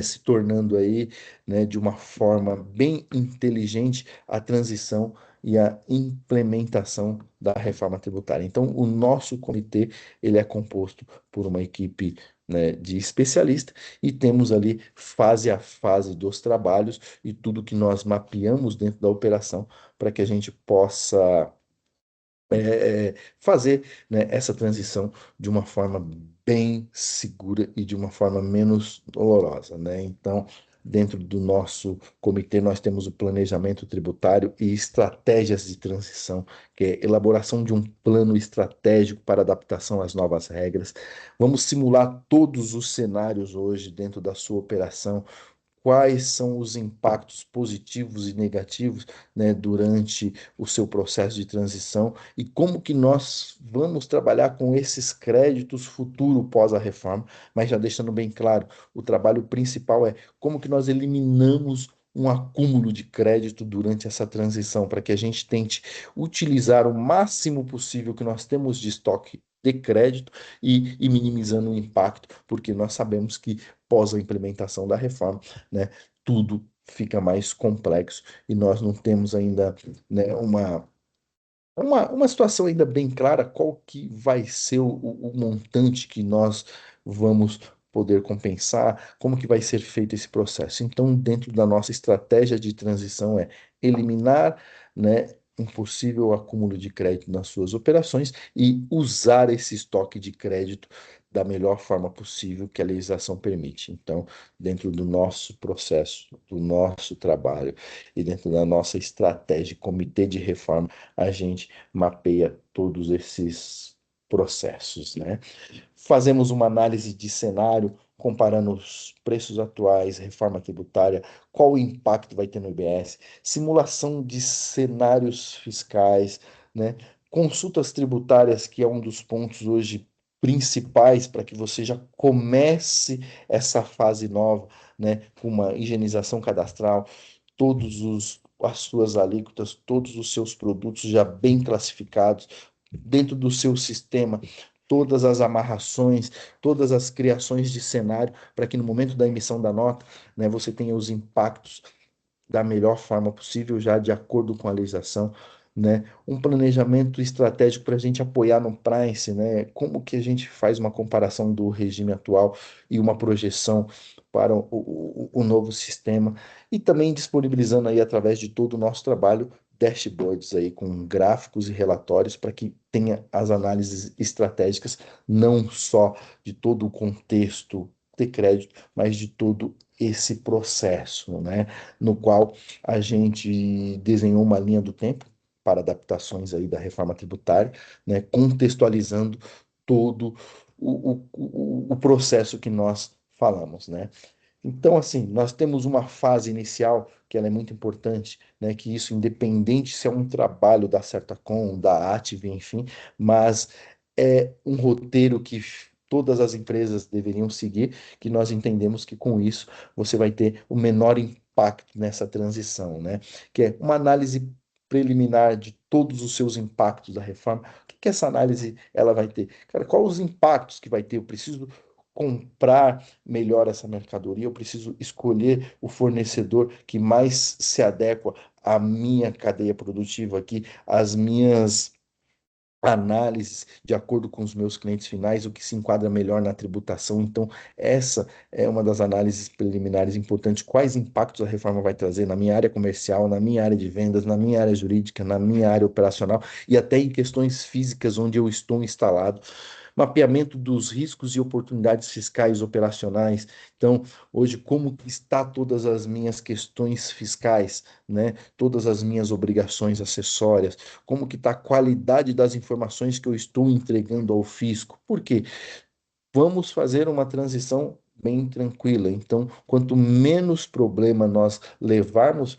se tornando aí, né, de uma forma bem inteligente a transição e a implementação da reforma tributária. Então, o nosso comitê, ele é composto por uma equipe, né, de especialistas e temos ali fase a fase dos trabalhos e tudo que nós mapeamos dentro da operação para que a gente possa fazer, né, essa transição de uma forma bem segura e de uma forma menos dolorosa, né? Então, dentro do nosso comitê, nós temos o planejamento tributário e estratégias de transição, que é elaboração de um plano estratégico para adaptação às novas regras. Vamos simular todos os cenários hoje dentro da sua operação, quais são os impactos positivos e negativos, né, durante o seu processo de transição e como que nós vamos trabalhar com esses créditos futuro pós a reforma, mas já deixando bem claro, o trabalho principal é como que nós eliminamos um acúmulo de crédito durante essa transição, para que a gente tente utilizar o máximo possível que nós temos de estoque de crédito e minimizando o impacto, porque nós sabemos que pós a implementação da reforma, né, tudo fica mais complexo e nós não temos ainda, né, uma situação ainda bem clara qual que vai ser o montante que nós vamos poder compensar, como que vai ser feito esse processo. Então, dentro da nossa estratégia de transição é eliminar, né, um possível acúmulo de crédito nas suas operações e usar esse estoque de crédito da melhor forma possível que a legislação permite. Então, dentro do nosso processo, do nosso trabalho e dentro da nossa estratégia, comitê de reforma, a gente mapeia todos esses processos, né? Fazemos uma análise de cenário, comparando os preços atuais, reforma tributária, qual o impacto vai ter no IBS, simulação de cenários fiscais, né? Consultas tributárias, que é um dos pontos hoje principais para que você já comece essa fase nova, né? Com uma higienização cadastral, as suas alíquotas, todos os seus produtos já bem classificados dentro do seu sistema, todas as amarrações, todas as criações de cenário, para que no momento da emissão da nota, né, você tenha os impactos da melhor forma possível, já de acordo com a legislação, né? Um planejamento estratégico para a gente apoiar no price, né? Como que a gente faz uma comparação do regime atual e uma projeção para o novo sistema, e também disponibilizando aí através de todo o nosso trabalho dashboards aí com gráficos e relatórios para que tenha as análises estratégicas não só de todo o contexto de crédito, mas de todo esse processo, né? No qual a gente desenhou uma linha do tempo para adaptações aí da reforma tributária, né, contextualizando todo o processo que nós falamos, né? Então, assim, nós temos uma fase inicial que ela é muito importante, né? Que isso, independente se é um trabalho da Certacom, da Ative, enfim, mas é um roteiro que todas as empresas deveriam seguir, que nós entendemos que com isso você vai ter o menor impacto nessa transição, né? Que é uma análise preliminar de todos os seus impactos da reforma. O que que essa análise ela vai ter? Cara, quais os impactos que vai ter? Eu preciso comprar melhor essa mercadoria, eu preciso escolher o fornecedor que mais se adequa à minha cadeia produtiva aqui, às minhas análises de acordo com os meus clientes finais, o que se enquadra melhor na tributação. Então, essa é uma das análises preliminares importantes. Quais impactos a reforma vai trazer na minha área comercial, na minha área de vendas, na minha área jurídica, na minha área operacional e até em questões físicas onde eu estou instalado. Mapeamento dos riscos e oportunidades fiscais operacionais. Então, hoje, como que está todas as minhas questões fiscais, né? Todas as minhas obrigações acessórias, como que está a qualidade das informações que eu estou entregando ao fisco. Por quê? Vamos fazer uma transição bem tranquila. Então, quanto menos problema nós levarmos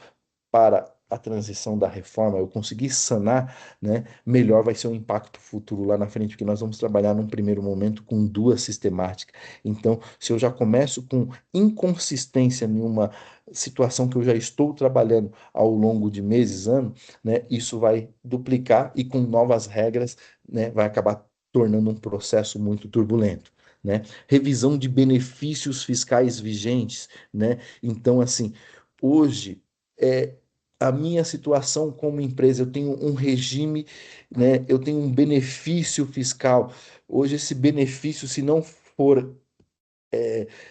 para a transição da reforma, eu conseguir sanar, né, melhor vai ser o impacto futuro lá na frente, porque nós vamos trabalhar num primeiro momento com duas sistemáticas. Então, se eu já começo com inconsistência em uma situação que eu já estou trabalhando ao longo de meses, anos, né, isso vai duplicar e com novas regras, né, vai acabar tornando um processo muito turbulento. Né? Revisão de benefícios fiscais vigentes, né? Então, assim, hoje é, a minha situação como empresa, eu tenho um regime, né? Eu tenho um benefício fiscal. Hoje, esse benefício, se não for,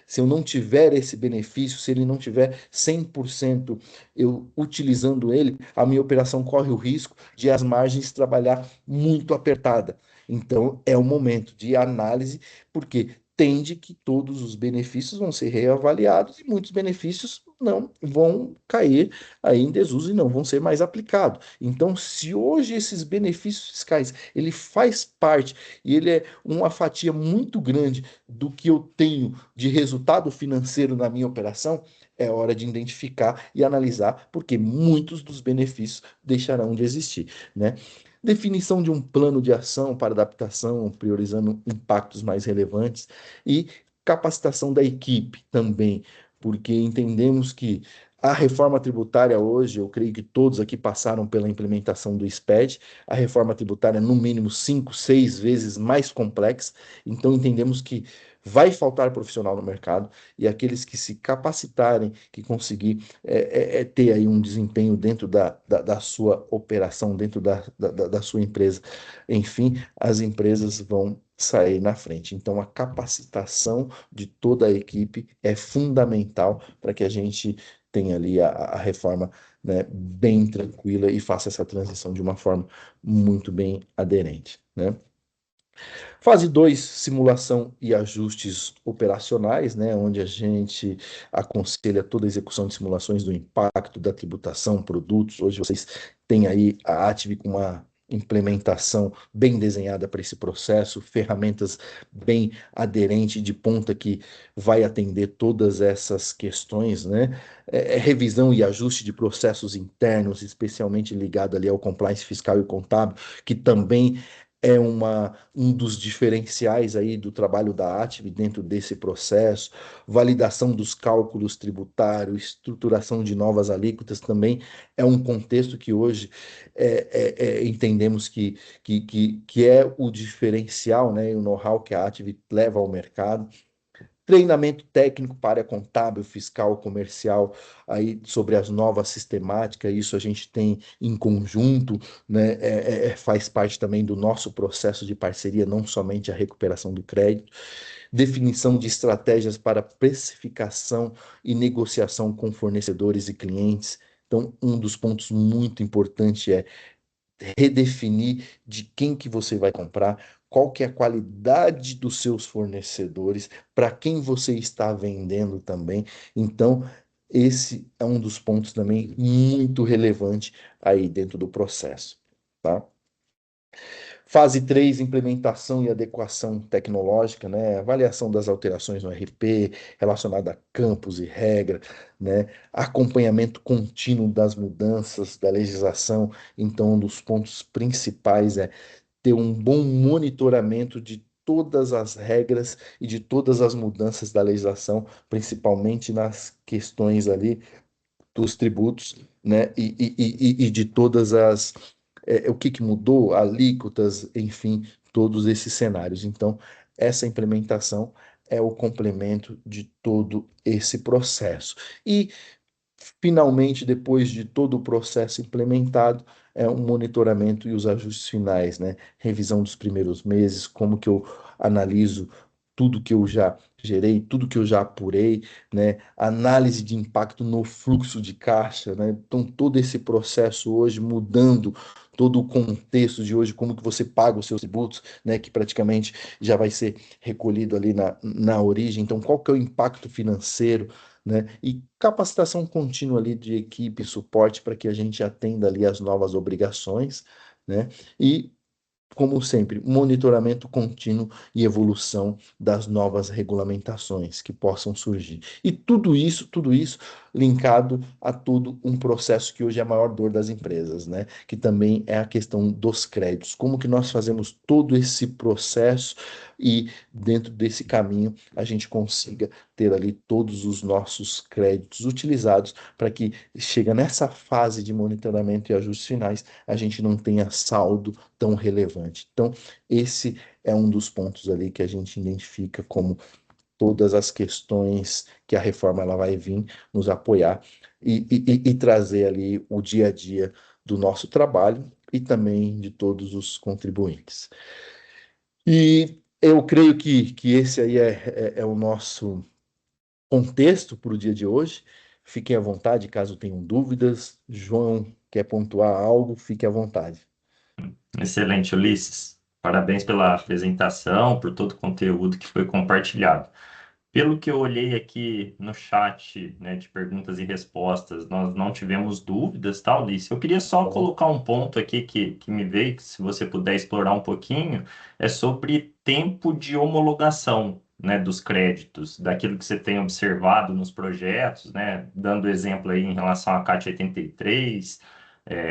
se eu não tiver esse benefício, se ele não tiver 100% eu utilizando ele, a minha operação corre o risco de as margens trabalhar muito apertada. Então, é o momento de análise, porque tende que todos os benefícios vão ser reavaliados e muitos benefícios não vão cair aí em desuso e não vão ser mais aplicados. Então, se hoje esses benefícios fiscais, ele faz parte e ele é uma fatia muito grande do que eu tenho de resultado financeiro na minha operação, é hora de identificar e analisar, porque muitos dos benefícios deixarão de existir, né? Definição de um plano de ação para adaptação, priorizando impactos mais relevantes e capacitação da equipe também, porque entendemos que a reforma tributária hoje, eu creio que todos aqui passaram pela implementação do SPED, a reforma tributária é no mínimo 5, 6 vezes mais complexa, então entendemos que vai faltar profissional no mercado e aqueles que se capacitarem, que conseguir ter aí um desempenho dentro da sua operação, dentro da sua empresa, enfim, as empresas vão sair na frente. Então, a capacitação de toda a equipe é fundamental para que a gente tenha ali a reforma, né, bem tranquila e faça essa transição de uma forma muito bem aderente, né? Fase 2, simulação e ajustes operacionais, né, onde a gente aconselha toda a execução de simulações do impacto da tributação, produtos. Hoje vocês têm aí a Atvi com uma implementação bem desenhada para esse processo, ferramentas bem aderentes de ponta que vai atender todas essas questões, né? Revisão e ajuste de processos internos, especialmente ligado ali ao compliance fiscal e contábil, que também é um dos diferenciais aí do trabalho da ATIV dentro desse processo, validação dos cálculos tributários, estruturação de novas alíquotas também é um contexto que hoje entendemos que é o diferencial, né, e o know-how que a ATIV leva ao mercado. Treinamento técnico para a área contábil, fiscal, comercial, aí sobre as novas sistemáticas, isso a gente tem em conjunto, né? Faz parte também do nosso processo de parceria, não somente a recuperação do crédito, definição de estratégias para precificação e negociação com fornecedores e clientes. Então, um dos pontos muito importantes é redefinir de quem que você vai comprar, qual que é a qualidade dos seus fornecedores, para quem você está vendendo também. Então, esse é um dos pontos também muito relevante aí dentro do processo, tá? Fase 3, implementação e adequação tecnológica, né? Avaliação das alterações no RP, relacionada a campos e regra, né? Acompanhamento contínuo das mudanças da legislação. Então, um dos pontos principais é ter um bom monitoramento de todas as regras e de todas as mudanças da legislação, principalmente nas questões ali dos tributos, né? E de todas as o que que mudou, alíquotas, enfim, todos esses cenários. Então, essa implementação é o complemento de todo esse processo. E finalmente, depois de todo o processo implementado, é um monitoramento e os ajustes finais, né? Revisão dos primeiros meses, como que eu analiso tudo que eu já gerei, tudo que eu já apurei, né? Análise de impacto no fluxo de caixa, né? Então, todo esse processo hoje mudando todo o contexto de hoje, como que você paga os seus tributos, né? Que praticamente já vai ser recolhido ali na origem. Então, qual que é o impacto financeiro, né? E capacitação contínua ali de equipe, suporte para que a gente atenda ali as novas obrigações, né? E como sempre, monitoramento contínuo e evolução das novas regulamentações que possam surgir. E tudo isso linkado a todo um processo que hoje é a maior dor das empresas, né? Que também é a questão dos créditos. Como que nós fazemos todo esse processo e dentro desse caminho a gente consiga ter ali todos os nossos créditos utilizados para que chega nessa fase de monitoramento e ajustes finais, a gente não tenha saldo tão relevante. Então, esse é um dos pontos ali que a gente identifica como todas as questões que a reforma ela vai vir nos apoiar e trazer ali o dia a dia do nosso trabalho e também de todos os contribuintes. E eu creio que esse aí é o nosso contexto para o dia de hoje. Fiquem à vontade caso tenham dúvidas. João quer pontuar algo, fique à vontade. Excelente, Ulisses. Parabéns pela apresentação, por todo o conteúdo que foi compartilhado. Pelo que eu olhei aqui no chat, né, de perguntas e respostas, nós não tivemos dúvidas, tá, Ulisses? Eu queria só Bom, colocar um ponto aqui que me veio, que se você puder explorar um pouquinho, é sobre tempo de homologação, né, dos créditos, daquilo que você tem observado nos projetos, né, dando exemplo aí em relação à CAT 83,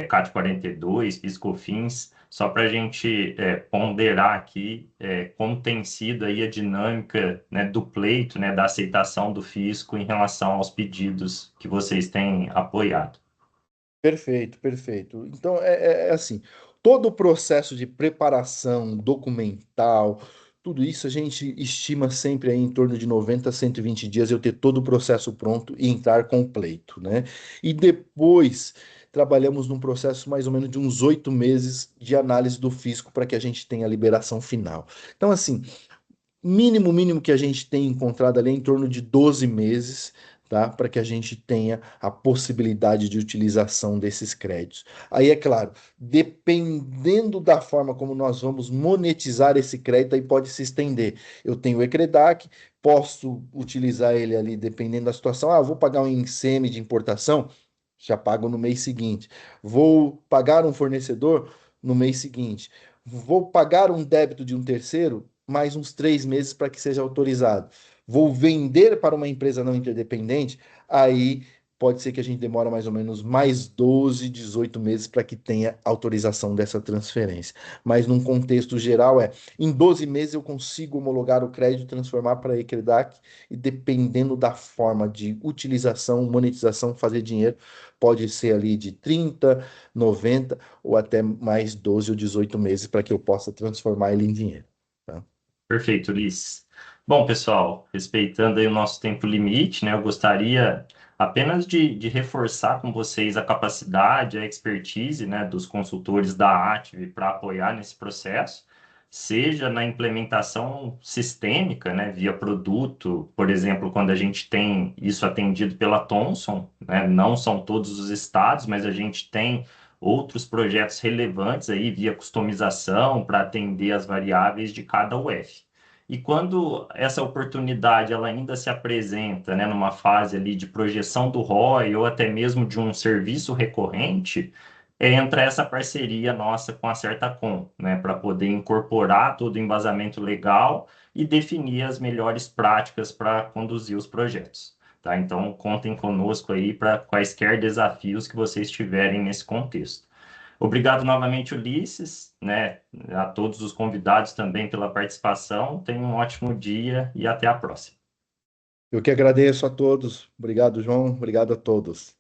CAT 42, PIS/COFINS, só para a gente ponderar aqui como tem sido aí a dinâmica, né, do pleito, né, da aceitação do fisco em relação aos pedidos que vocês têm apoiado. perfeito, perfeito. Então, é assim, todo o processo de preparação documental, tudo isso a gente estima sempre aí em torno de 90 a 120 dias eu ter todo o processo pronto e entrar completo, né? E depois trabalhamos num processo mais ou menos de uns 8 meses de análise do fisco para que a gente tenha a liberação final. Então, assim, mínimo que a gente tem encontrado ali é em torno de 12 meses, tá? Para que a gente tenha a possibilidade de utilização desses créditos. Aí, é claro, dependendo da forma como nós vamos monetizar esse crédito, aí pode se estender. Eu tenho o Ecredac, posso utilizar ele ali dependendo da situação. Ah, eu vou pagar um ICM de importação, já pago no mês seguinte. Vou pagar um fornecedor no mês seguinte. Vou pagar um débito de um terceiro mais uns 3 meses para que seja autorizado. Vou vender para uma empresa não interdependente, aí pode ser que a gente demora mais ou menos mais 12, 18 meses para que tenha autorização dessa transferência. Mas num contexto geral em 12 meses eu consigo homologar o crédito, transformar para Equerdac e dependendo da forma de utilização, monetização, fazer dinheiro, pode ser ali de 30, 90 ou até mais 12 ou 18 meses para que eu possa transformar ele em dinheiro. Tá? Perfeito, Ulisses. Bom, pessoal, respeitando aí o nosso tempo limite, né, eu gostaria apenas de reforçar com vocês a capacidade, a expertise, né, dos consultores da Atve para apoiar nesse processo, seja na implementação sistêmica, né, via produto, por exemplo, quando a gente tem isso atendido pela Thomson, né, não são todos os estados, mas a gente tem outros projetos relevantes aí via customização para atender as variáveis de cada UF. E quando essa oportunidade ela ainda se apresenta, né, numa fase ali de projeção do ROI ou até mesmo de um serviço recorrente, entra essa parceria nossa com a Certacom, né, para poder incorporar todo o embasamento legal e definir as melhores práticas para conduzir os projetos. Tá? Então, contem conosco aí para quaisquer desafios que vocês tiverem nesse contexto. Obrigado novamente, Ulisses, né? A todos os convidados também pela participação. Tenham um ótimo dia e até a próxima. Eu que agradeço a todos. Obrigado, João. Obrigado a todos.